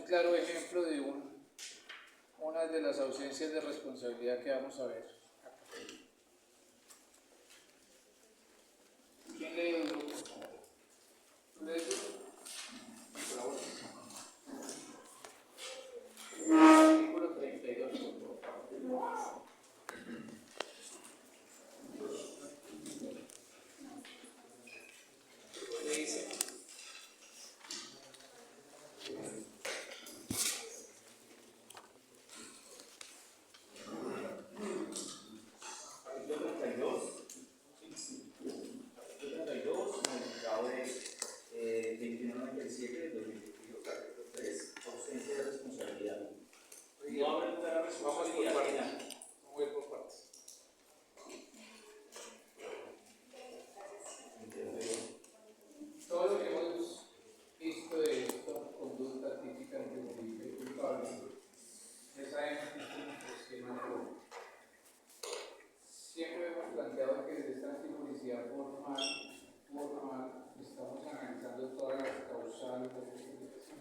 claro ejemplo de una de las ausencias de responsabilidad que vamos a ver. ¿Quién lee el grupo? ¿Tú lees el grupo? Artículo 32, por favor. ¿Qué dice? Estamos analizando todas las causales de justificación.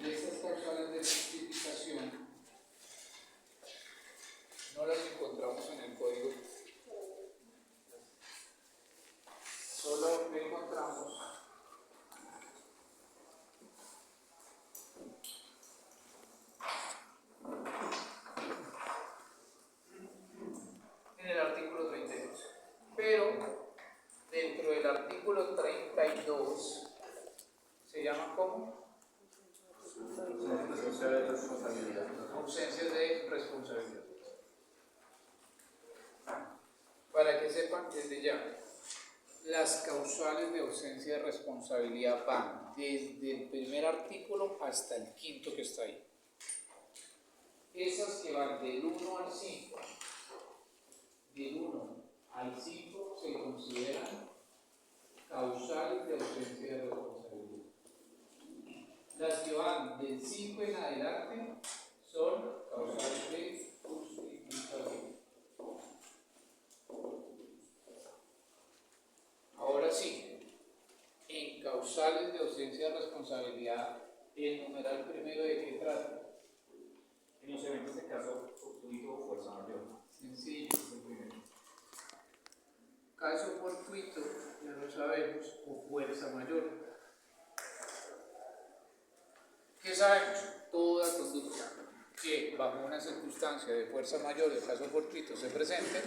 Y estas causales de justificación no las encontramos en el código, solo encontramos en el artículo 32. Pero dentro del artículo 32 se llama ¿cómo? Ausencia de responsabilidad. Ausencia de responsabilidad. Para que sepan desde ya, las causales de ausencia de responsabilidad van desde el primer artículo hasta el quinto que está ahí. Esas que van del 1 al 5, del 1 al 5 se consideran causales de ausencia de responsabilidad. Las que van del 5 en adelante son causales de justificación. Ahora sí, en causales de ausencia de responsabilidad, el numeral primero ¿de qué trata? En los eventos de caso fortuito o fuerza mayor. Sencillo, es el primero. Caso fortuito, ya lo sabemos, o fuerza mayor. ¿Qué sabemos? Toda conducta que bajo una circunstancia de fuerza mayor, de caso fortuito, se presente,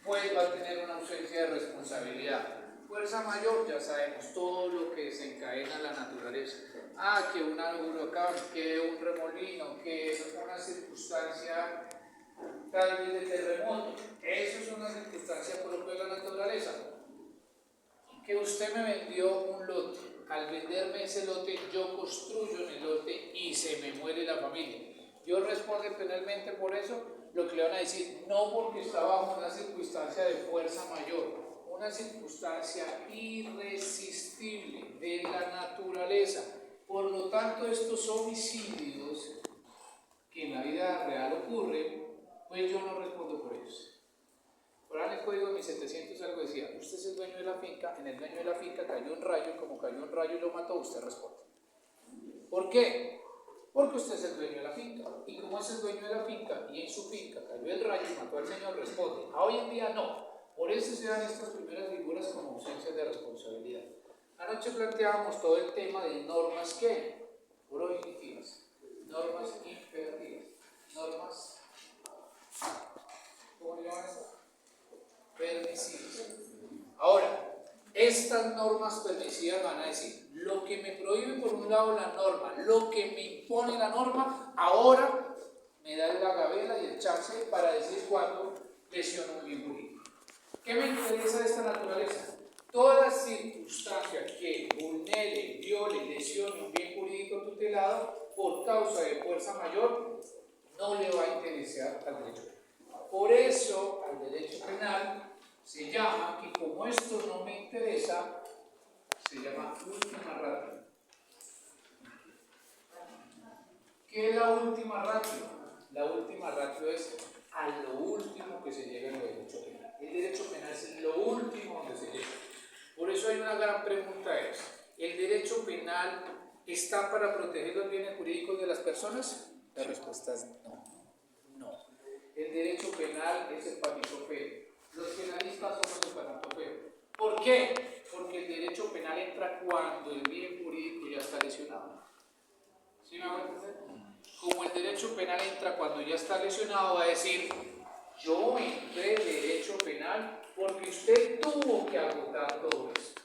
pues va a tener una ausencia de responsabilidad. Fuerza mayor, ya sabemos todo lo que desencadena la naturaleza. Que un huracán, que un remolino, que una circunstancia tal vez de terremoto. Eso es una circunstancia propia de la naturaleza. Que usted me vendió un lote. Al venderme ese lote, yo construyo en el lote y se me muere la familia. Yo respondo penalmente por eso. Lo que le van a decir, no porque está bajo una circunstancia de fuerza mayor, una circunstancia irresistible de la naturaleza. Por lo tanto, estos homicidios que en la vida real ocurren, pues yo no respondo por ellos. Por ahí en el código de 1700 algo decía, usted es el dueño de la finca, en el dueño de la finca cayó un rayo, y como cayó un rayo y lo mató, usted responde. ¿Por qué? Porque usted es el dueño de la finca, y como es el dueño de la finca, y en su finca cayó el rayo y mató al señor, responde. Hoy en día no. Por eso se dan estas primeras figuras como ausencias de responsabilidad. Anoche planteábamos todo el tema de normas que prohibitivas, normas imperativas, normas, ¿cómo le llaman esto? Permisivas. Ahora, estas normas permisivas van a decir, lo que me prohíbe por un lado la norma, lo que me impone la norma, ahora me da la gabela y el chance para decir cuándo lesiono un bien jurídico. ¿Qué me interesa de esta naturaleza? Toda circunstancia que vulnere, viole, lesione un bien jurídico tutelado por causa de fuerza mayor, no le va a interesar al derecho penal. Por eso, al derecho penal se llama que como esto no me interesa, se llama última ratio. ¿Qué es la última ratio? La última ratio es a lo último que se llega en el derecho penal. El derecho penal es lo último donde se llega. Por eso hay una gran pregunta, es, ¿el derecho penal penal está para proteger los bienes jurídicos de las personas? La respuesta es no. No. El derecho penal es el patito feo. Los penalistas somos el patito feo. ¿Por qué? Porque el derecho penal entra cuando el bien jurídico ya está lesionado. ¿Sí me van a entender? Como el derecho penal entra cuando ya está lesionado, va a decir, yo entré derecho penal porque usted tuvo que agotar todo esto.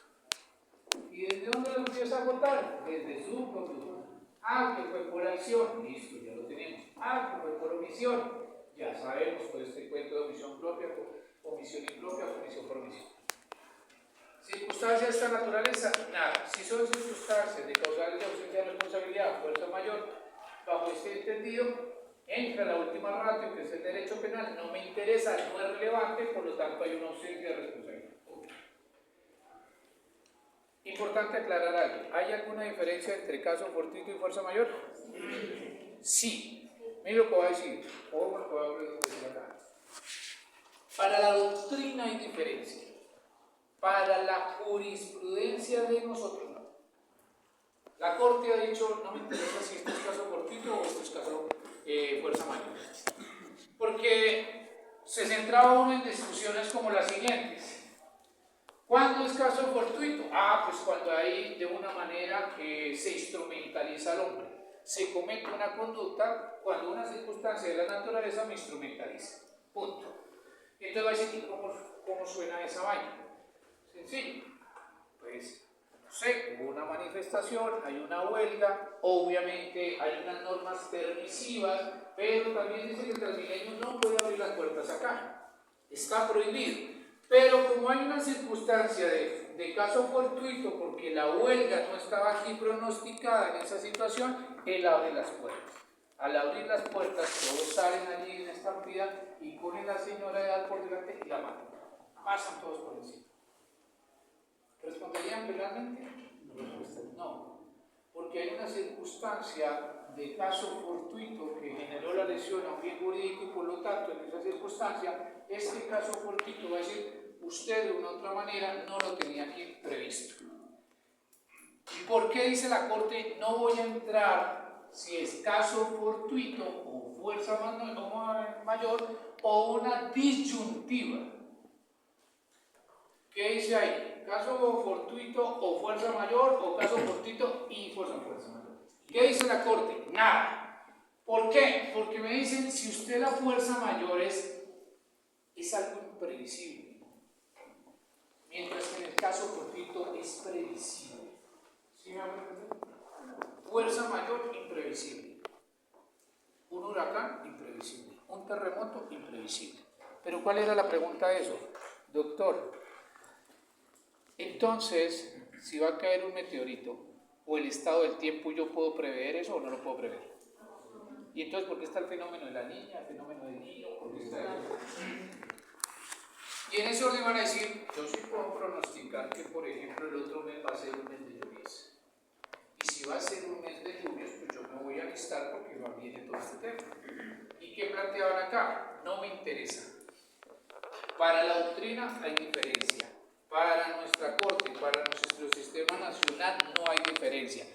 ¿Y desde dónde lo empieza a agotar? Desde su propio. Que fue por acción, listo, ya lo tenemos. Que fue por omisión, ya sabemos todo este cuento de omisión propia, omisión impropia, omisión por omisión. Circunstancias de esta naturaleza, nada. Si son circunstancias de causales de ausencia de responsabilidad, fuerza mayor, bajo este entendido, entra la última ratio, que es el derecho penal, no me interesa, no es relevante, por lo tanto hay una ausencia de responsabilidad. Importante aclarar algo. ¿Hay alguna diferencia entre caso fortuito y fuerza mayor? Sí. Mira lo que voy a decir. Ojo lo que voy a decir acá. Para la doctrina hay diferencia. Para la jurisprudencia de nosotros no. La Corte ha dicho, no me interesa si esto es caso fortuito o esto es caso fuerza mayor. Porque se centraba uno en discusiones como las siguientes. ¿Cuándo es caso fortuito? Pues cuando hay de una manera que se instrumentaliza al hombre. Se comete una conducta cuando una circunstancia de la naturaleza me instrumentaliza. Punto. Entonces va a decir, ¿cómo suena esa vaina? Sencillo. Pues, no sé, hubo una manifestación, hay una huelga, obviamente hay unas normas permisivas, pero también dice que el Transmilenio no puede abrir las puertas acá. Está prohibido. Pero como hay una circunstancia de caso fortuito, porque la huelga no estaba aquí pronosticada en esa situación, él abre las puertas. Al abrir las puertas, todos salen allí en estampida y ponen a la señora de edad por delante y la matan. Pasan todos por encima. ¿Responderían penalmente? No, porque hay una circunstancia de caso fortuito que generó la lesión a un bien jurídico y por lo tanto en esa circunstancia este caso fortuito va a decir usted de una u otra manera no lo tenía aquí previsto. ¿Y por qué dice la Corte no voy a entrar si es caso fortuito o fuerza mayor o una disyuntiva? ¿Qué dice ahí? ¿Caso fortuito o fuerza mayor o caso fortuito y fuerza mayor? ¿Qué dice la Corte? Nada. ¿Por qué? Porque me dicen, si usted la fuerza mayor es algo imprevisible, mientras que en el caso fortuito es previsible. ¿Sí me hago entender? Fuerza mayor, imprevisible. Un huracán, imprevisible. Un terremoto, imprevisible. Pero ¿cuál era la pregunta de eso? Doctor, entonces, si va a caer un meteorito o el estado del tiempo, ¿yo puedo prever eso o no lo puedo prever? Y entonces, ¿por qué está el fenómeno de la niña, el fenómeno del niño? ¿Por qué está Y en ese orden van a decir, yo sí puedo pronosticar que, por ejemplo, el otro mes va a ser un mes de lluvias. Y si va a ser un mes de lluvias, pues yo me voy a alistar porque va bien todo este tema. ¿Y qué planteaban acá? No me interesa. Para la doctrina hay diferencia. Para nuestra Corte, para nuestro sistema nacional no hay diferencia.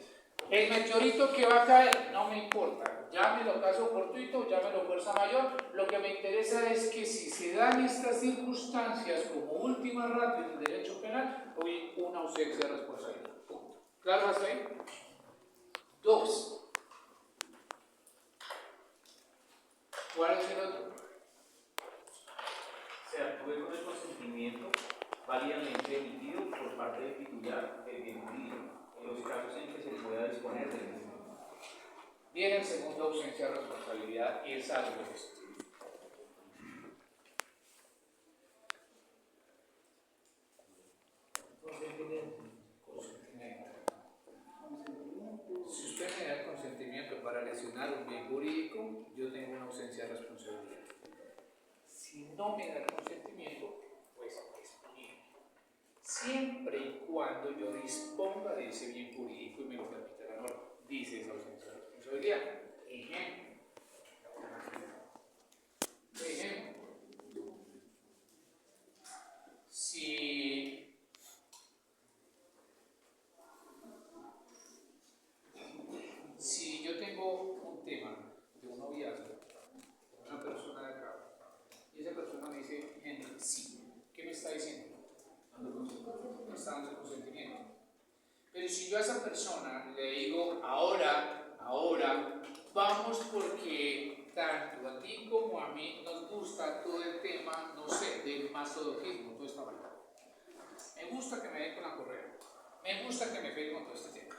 El meteorito que va a caer, no me importa. Llámelo caso fortuito, llámelo fuerza mayor. Lo que me interesa es que si se dan estas circunstancias como última ratio en el derecho penal, hay una ausencia de responsabilidad. ¿Claro hasta ahí? 2. ¿Cuál es el otro? Se actúe con el consentimiento válidamente emitido por parte del titular del bien jurídico, en los casos en que se pueda disponer del mismo. Viene el segundo, ausencia de responsabilidad, y es algo de esto. Si usted me da el consentimiento para lesionar un bien jurídico, yo tengo una ausencia de responsabilidad. Si no me da el consentimiento, pues es mío. Siempre y cuando yo disponga de ese bien jurídico y me lo permita la norma, dice esa ausencia de responsabilidad. Ejemplo. Si dando el consentimiento. Pero si yo a esa persona le digo, ahora, vamos porque tanto a ti como a mí nos gusta todo el tema, no sé, del masoquismo, toda esta vaina. Me gusta que me den con la correa, me gusta que me peguen con todo este tema.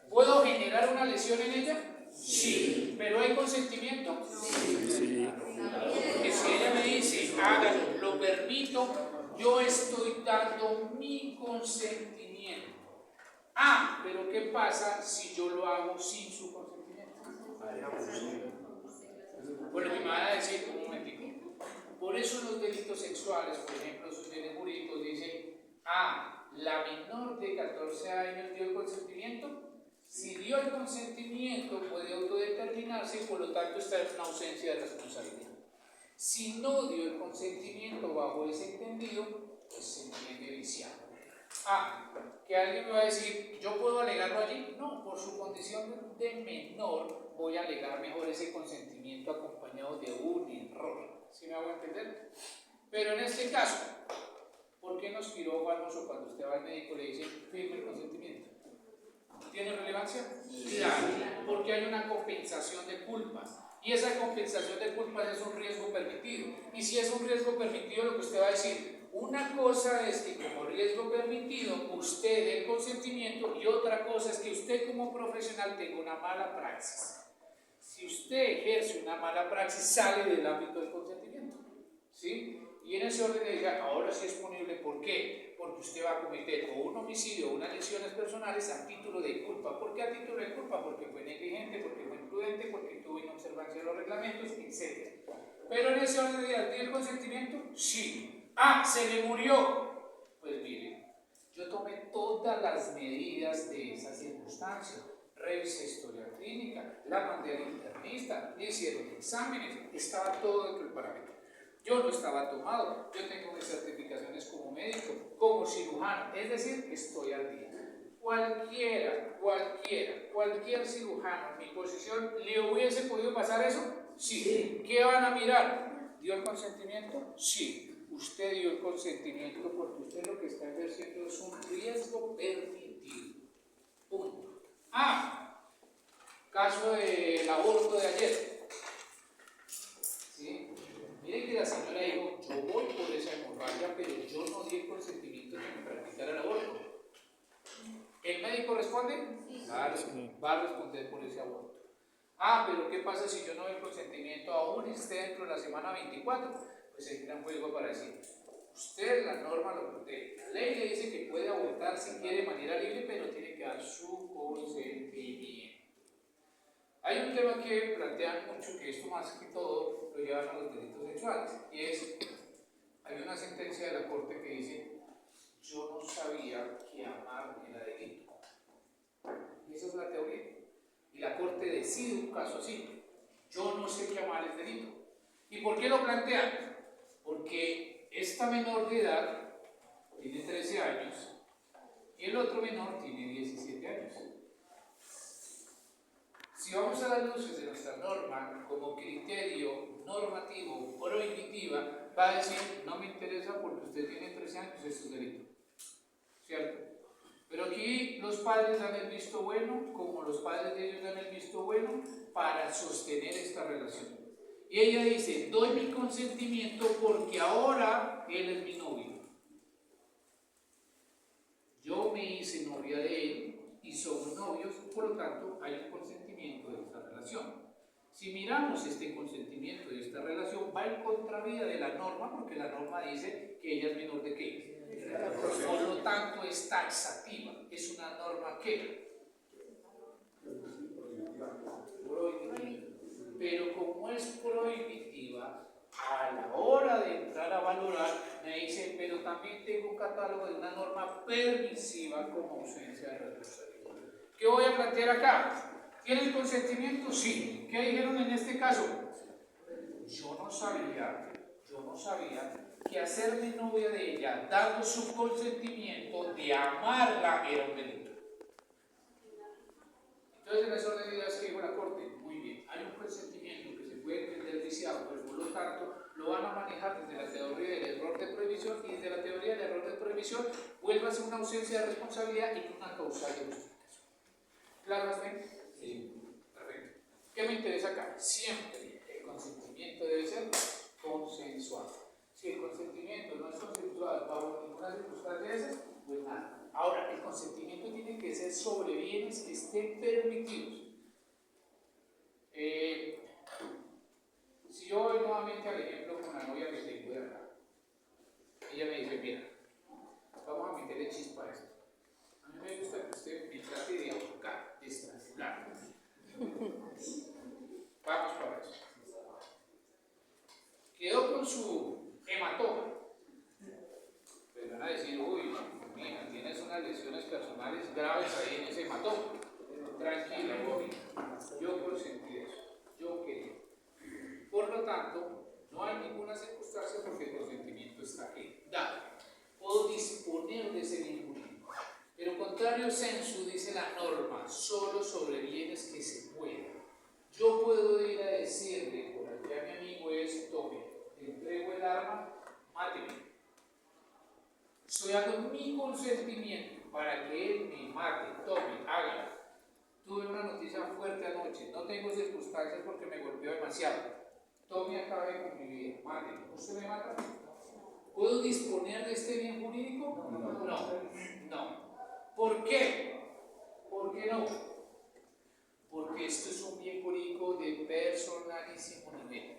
¿Puedo generar una lesión en ella? Sí. ¿Pero hay consentimiento? Sí. Porque si ella me dice, hágalo, lo permito, yo estoy dando mi consentimiento. Ah, pero ¿qué pasa si yo lo hago sin su consentimiento? Bueno, me van a decir un momentico. Por eso los delitos sexuales, por ejemplo, sus bienes jurídicos dicen, la menor de 14 años dio el consentimiento. Si dio el consentimiento, puede autodeterminarse y por lo tanto está en una ausencia de responsabilidad. Si no dio el consentimiento bajo ese entendido, pues se entiende viciado. Que alguien me va a decir, ¿yo puedo alegarlo allí? No, por su condición de menor voy a alegar mejor ese consentimiento acompañado de un error. ¿Sí me hago entender? Pero en este caso, ¿por qué nos quirófanos o cuando usted va al médico le dice firme el consentimiento? ¿Tiene relevancia? Claro, porque hay una compensación de culpas. Y esa compensación de culpas es un riesgo permitido. Y si es un riesgo permitido, lo que usted va a decir, una cosa es que como riesgo permitido usted dé el consentimiento y otra cosa es que usted como profesional tenga una mala praxis. Si usted ejerce una mala praxis, sale del ámbito del consentimiento. ¿Sí? Y en ese orden de diga, ahora sí es punible. ¿Por qué? Porque usted va a cometer o un homicidio o unas lesiones personales a título de culpa. ¿Por qué a título de culpa? Porque fue negligente, porque fue imprudente, porque tuvo inobservancia de los reglamentos, etc. Pero en ese orden de diga, ¿tiene el consentimiento? Sí. Se le murió. Pues mire, yo tomé todas las medidas de esa circunstancia. Revisé historia clínica, la mandé al internista, le hicieron exámenes, estaba todo dentro del parámetro. Yo no estaba tomado, yo tengo mis certificaciones como médico, como cirujano, es decir, estoy al día. Cualquier cirujano en mi posición, ¿le hubiese podido pasar eso? Sí. ¿Qué van a mirar? ¿Dio el consentimiento? Sí. Usted dio el consentimiento porque usted lo que está ejerciendo es un riesgo permitido. Punto. Caso del aborto de ayer. ¿Sí? Miren que la señora dijo, yo voy por esa hemorragia, pero yo no di el consentimiento de que me practicara el aborto. ¿El médico responde? Sí. Claro, va a responder por ese aborto. Pero ¿qué pasa si yo no doy el consentimiento aún esté dentro de la semana 24? Pues entra en juego para decir, usted la norma lo protege. La ley le dice que puede abortar si quiere de manera libre, pero tiene que dar su consentimiento. Hay un tema que plantean mucho, que esto más que todo lo llevan a los delitos sexuales, y es, hay una sentencia de la Corte que dice, yo no sabía que amar era delito. Y esa es la teoría. Y la Corte decide un caso así, yo no sé que amar es delito. ¿Y por qué lo plantean? Porque esta menor de edad tiene 13 años y el otro menor tiene 17 años. Si vamos a las luces de nuestra norma como criterio normativo prohibitiva, va a decir, no me interesa porque usted tiene 13 años, esto es delito. ¿Cierto? Pero aquí los padres dan el visto bueno, como los padres de ellos dan el visto bueno, para sostener esta relación. Y ella dice, doy mi consentimiento porque ahora él es mi novio. Yo me hice novia de él y somos novios, por lo tanto hay un consentimiento de esta relación. Si miramos este consentimiento de esta relación, va en contravía de la norma, porque la norma dice que ella es menor de qué. Por lo tanto es taxativa, es una norma que prohibitiva. Pero como es prohibitiva, a la hora de entrar a valorar, me dice, pero también tengo un catálogo de una norma permisiva como ausencia de responsabilidad. ¿Qué voy a plantear acá? ¿Tiene el consentimiento? Sí. ¿Qué dijeron en este caso? Yo no sabía que hacerme novia de ella, dando su consentimiento de amarla, era un delito. Entonces, en ese orden de ideas que dijo la Corte, muy bien, hay un consentimiento que se puede entender viciado, pero por lo tanto lo van a manejar desde la teoría del error de prohibición, y desde la teoría del error de prohibición vuélvase una ausencia de responsabilidad y una causal de justificación. ¿Claro hasta ahí? Sí. Perfecto. ¿Qué me interesa acá? Siempre el consentimiento debe ser consensuado. Si el consentimiento no es consensuado bajo ninguna circunstancia de esas, pues nada. Ahora, el consentimiento tiene que ser sobre bienes que estén permitidos. Si yo voy nuevamente al ejemplo con la novia que tengo de acá, ella me dice, mira, vamos a meterle chispa a esto. A mí me gusta que usted me trate de ahorcar, de estrangular. Vamos para eso. Quedó con su hematoma. Pues van a decir, uy, mira, tienes unas lesiones personales graves ahí en ese hematoma. Tranquila, Bobby. Yo consentí eso. Yo quería. Por lo tanto, no hay ninguna circunstancia porque el consentimiento está aquí. Dado. Puedo disponer de ese bien jurídico. Pero contrario sensu, dice la norma, solo sobre bienes que se pueden. Yo puedo ir a decirle, por allá mi amigo es Tommy, le entrego el arma, máteme. Estoy dando mi consentimiento para que él me mate, Tommy, hágalo. Tuve una noticia fuerte anoche, no tengo circunstancias porque me golpeó demasiado. Tommy acabe con mi vida, máteme. ¿Usted me mata? ¿Puedo disponer de este bien jurídico? No. ¿Por qué? ¿Por qué no? Porque esto es un bien jurídico de personalísimo nivel.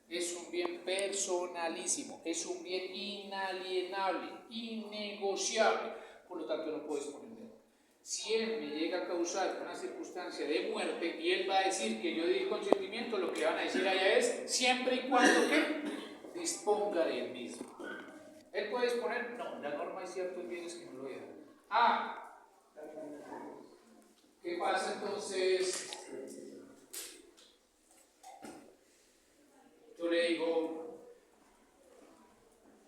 Es un bien personalísimo, es un bien inalienable, innegociable. Por lo tanto, no puedo disponer de él. Si él me llega a causar una circunstancia de muerte y él va a decir que yo di el consentimiento, lo que van a decir allá es siempre y cuando que disponga de él mismo. ¿Él puede disponer? No, la norma hay ciertos bienes que no lo dejan. ¿Qué pasa entonces? Yo le digo,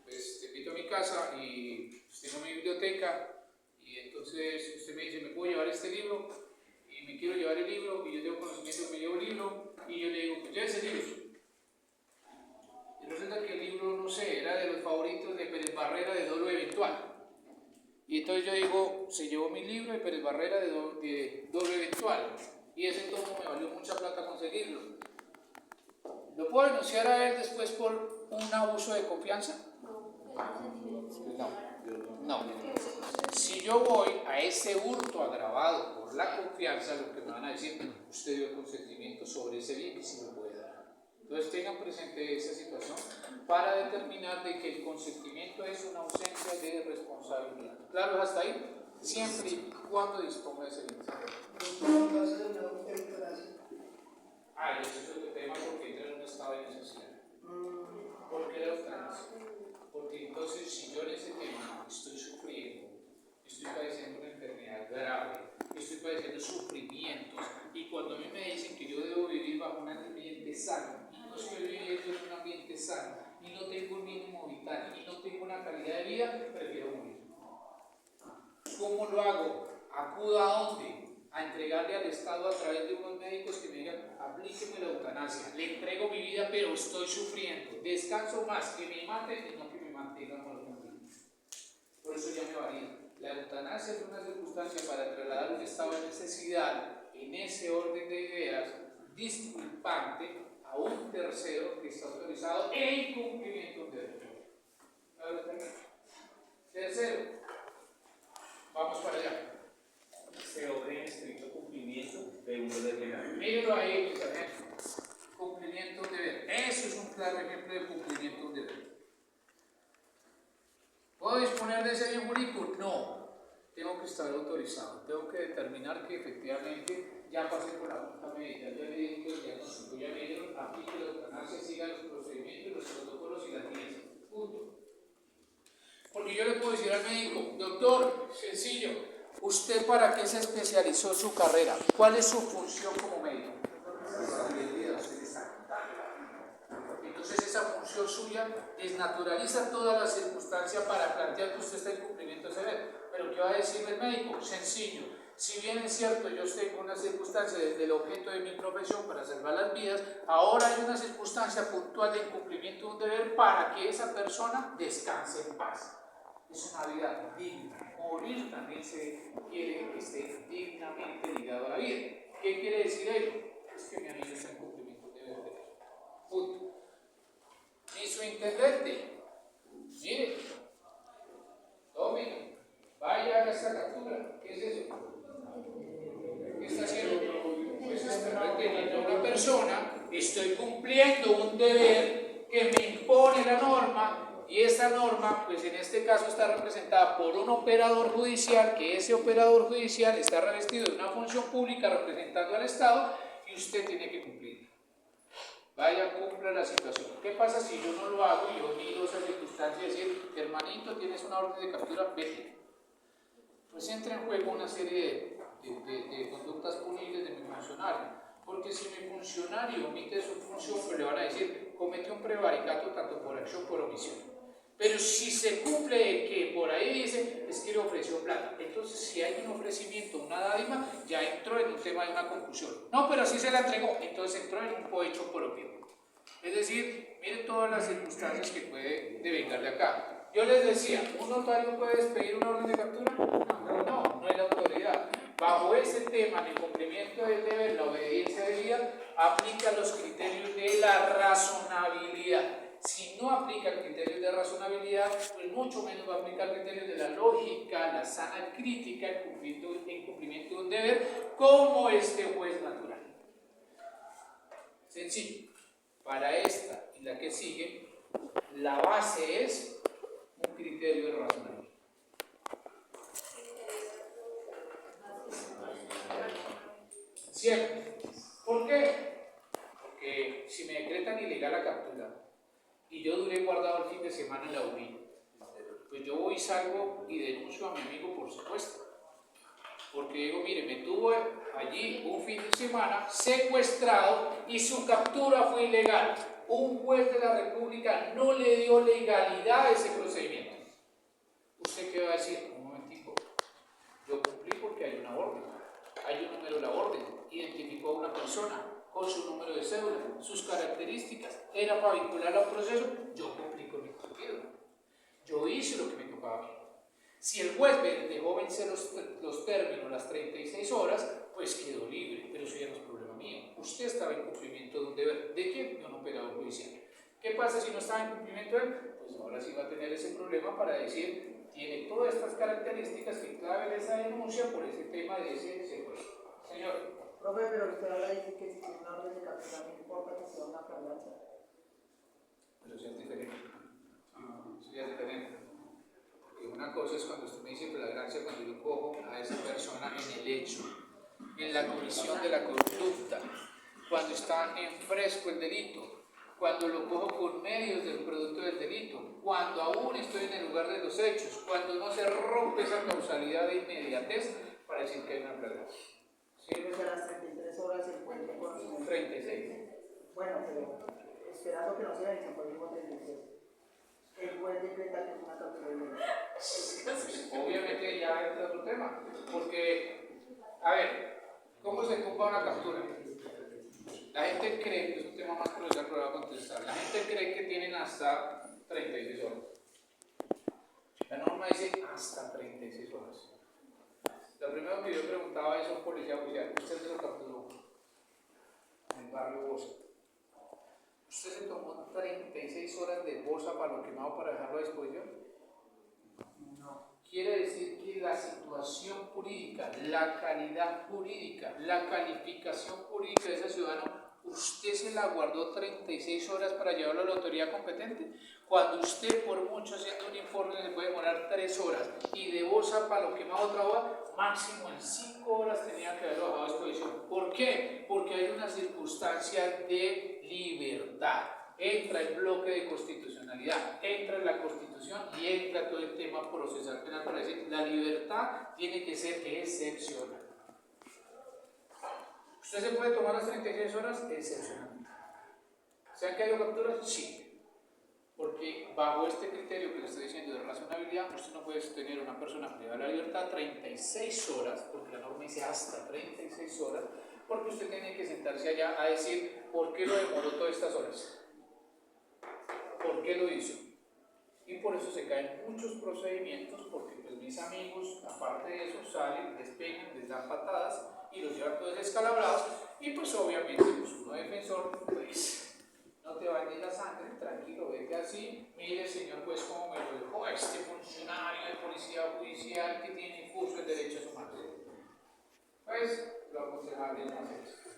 pues te invito a mi casa y tengo mi biblioteca y entonces usted me dice, ¿me puedo llevar este libro? Y me quiero llevar el libro y yo tengo conocimiento que me llevo el libro y yo le digo, pues llévese el libro. Y resulta que el libro, no sé, era de los favoritos de Pérez Barrera de Dolo Eventual. Y entonces yo digo, se llevó mi libro de Pérez Barrera de Dolo Eventual. Y ese tomo me valió mucha plata conseguirlo. ¿Lo puedo denunciar a él después por un abuso de confianza? No. Si yo voy a ese hurto agravado por la confianza, lo que me van a decir, usted dio consentimiento sobre ese bien y si lo puede dar. Entonces tengan presente esa situación para determinar de que el consentimiento es una ausencia de responsabilidad. ¿Claro hasta ahí? Siempre y cuando disponga de ese bien. Eso es otro tema porque entra en un estado de necesidad. ¿Por qué la eutanasia? Porque entonces si yo en ese tema estoy sufriendo, estoy padeciendo una enfermedad grave, estoy padeciendo sufrimientos, y cuando a mí me dicen que yo debo vivir bajo un ambiente sano, y no estoy viviendo en un ambiente sano, y no tengo un mínimo vital, y no tengo una calidad de vida, prefiero morir. ¿Cómo lo hago? ¿Acudo a dónde? A entregarle al Estado a través de unos médicos que me digan, aplíqueme la eutanasia, le entrego mi vida pero estoy sufriendo, descanso más que me maten y no que me mantengan muerto. Por eso ya me varía. La eutanasia es una circunstancia para trasladar un estado de necesidad en ese orden de ideas disculpante a un tercero que está autorizado en cumplimiento de derecho. Tercero, vamos para allá. Se obra en estricto cumplimiento de un deber legal. Mírenlo ahí, mis ejemplos. Cumplimiento de un deber. Eso es un claro ejemplo de cumplimiento de un deber. ¿Puedo disponer de ese bien jurídico? No. Tengo que estar autorizado. Tengo que determinar que efectivamente ya pasé por la junta médica, ya le dije que el diagnóstico, ya me dieron, aplique la eutanasia, siga los procedimientos, los protocolos y las guías. Punto. Porque yo le puedo decir al médico, doctor, sencillo, ¿usted para qué se especializó su carrera? ¿Cuál es su función como médico? Entonces esa función suya desnaturaliza toda la circunstancia para plantear que usted está en cumplimiento de ese deber. Pero ¿qué va a decirle el médico? Sencillo. Si bien es cierto, yo tengo una circunstancia desde el objeto de mi profesión para salvar las vidas, ahora hay una circunstancia puntual de incumplimiento de un deber para que esa persona descanse en paz. Es una responsabilidad digna. Morir también se quiere que esté dignamente ligado a la vida. ¿Qué quiere decir ello? Es que mi amigo está en cumplimiento de deber. Punto. Ni su intendente, mire, tome, vaya a esa captura. ¿Qué es eso? ¿Qué está haciendo? Pues está reteniendo a una persona, estoy cumpliendo un deber que me impone la norma. Y esta norma, pues en este caso está representada por un operador judicial, que ese operador judicial está revestido de una función pública representando al Estado y usted tiene que cumplir. Vaya, cumpla la situación. ¿Qué pasa si yo no lo hago y yo miro esa circunstancia y decir, hermanito, tienes una orden de captura, vete? Pues entra en juego una serie de conductas punibles de mi funcionario. Porque si mi funcionario omite su función, pues le van a decir, comete un prevaricato tanto por acción como por omisión. Pero si se cumple que por ahí dice, es que le ofreció plata. Entonces, si hay un ofrecimiento, una dádiva, ya entró en un tema de una conclusión. No, pero sí se la entregó, entonces entró en un cohecho propio. Es decir, miren todas las circunstancias que puede devengar de acá. Yo les decía, ¿un notario puede despedir una orden de captura? No es la autoridad. Bajo ese tema, el cumplimiento del deber, la obediencia debida, aplica los criterios de la razonabilidad. Si no aplica criterios de razonabilidad, pues mucho menos va a aplicar criterios de la lógica, la sana crítica, el cumplimiento de un deber, como este juez natural. Sencillo. Para esta y la que sigue, la base es un criterio de razonabilidad. ¿Cierto? ¿Por qué? Porque si me decretan ilegal la captura y yo duré guardado el fin de semana en la UBI, pues yo voy, salgo y denuncio a mi amigo por supuesto. Porque digo, mire, me tuvo allí un fin de semana secuestrado y su captura fue ilegal. Un juez de la República no le dio legalidad a ese procedimiento. ¿Usted qué va a decir? Un momentico. Yo cumplí porque hay una orden. Hay un número de la orden. Identificó a una persona con su número de cédula, sus características. Era para vincularla a un proceso. Yo cumplí con mi cometido. Yo hice lo que me tocaba a mí. Si el juez dejó vencer los términos, las 36 horas, pues quedó libre, pero eso ya no es problema mío. Usted estaba en cumplimiento de un deber. ¿De quién? De un operador judicial. ¿Qué pasa si no estaba en cumplimiento de él? Pues ahora sí va a tener ese problema para decir, tiene todas estas características que claven esa denuncia por ese tema de ese secuestro. Señor. Profe, pero usted ahora dice que si tiene una orden de captura no importa que sea una flagrancia. Pero eso es diferente. Eso ya es diferente. Una cosa es cuando usted me dice flagrancia, cuando yo cojo a esa persona en el hecho, en la comisión de la conducta, cuando está en fresco el delito, cuando lo cojo con medios del producto del delito, cuando aún estoy en el lugar de los hechos, cuando no se rompe esa causalidad de inmediatez para decir que hay una flagrancia. ¿Sí? Desde las 33 horas el juez de conocimiento. 36. Bueno, pero esperando que no se vencen por el 36. El juez decreta que es una captura ilegal. Obviamente ya entra otro tema, porque, a ver, ¿cómo se ocupa una captura? La gente cree, que es un tema más procesal, pero voy a contestar, la gente cree que tienen hasta 36 horas. La norma dice hasta 36 horas. Lo primero que yo preguntaba es a un policía oficial, ¿usted se lo capturó? En el barrio Bosa. ¿Usted se tomó 36 horas de bolsa para lo quemado para dejarlo a disposición? No. Quiere decir que la situación jurídica, la calidad jurídica, la calificación jurídica de ese ciudadano, ¿usted se la guardó 36 horas para llevarlo a la autoridad competente? Cuando usted, por mucho haciendo un informe, le puede demorar 3 horas y de bolsa para lo quemado otra hora, máximo en 5 horas tenía que haberlo dejado a disposición. ¿Por qué? Porque hay una circunstancia de libertad. Entra el bloque de constitucionalidad, entra la Constitución y entra todo el tema procesal penal para decir la libertad tiene que ser excepcional. ¿Usted se puede tomar las 36 horas? Excepcionalmente. ¿Se han caído capturas? Sí. Porque bajo este criterio que le estoy diciendo de razonabilidad, usted no puede tener una persona privada de la libertad 36 horas, porque la norma dice hasta 36 horas, porque usted tiene que sentarse allá a decir por qué lo demoró todas estas horas. ¿Por qué lo hizo? y por eso se caen muchos procedimientos, porque pues mis amigos, aparte de eso, salen, les pegan, les dan patadas y los llevan todos descalabrados, y pues obviamente pues uno defensor, pues no te bañes la sangre, tranquilo, vete así, mire señor juez cómo me lo dejó este funcionario de policía judicial que tiene curso en derechos humanos. Pues lo aconsejable es no hacer eso.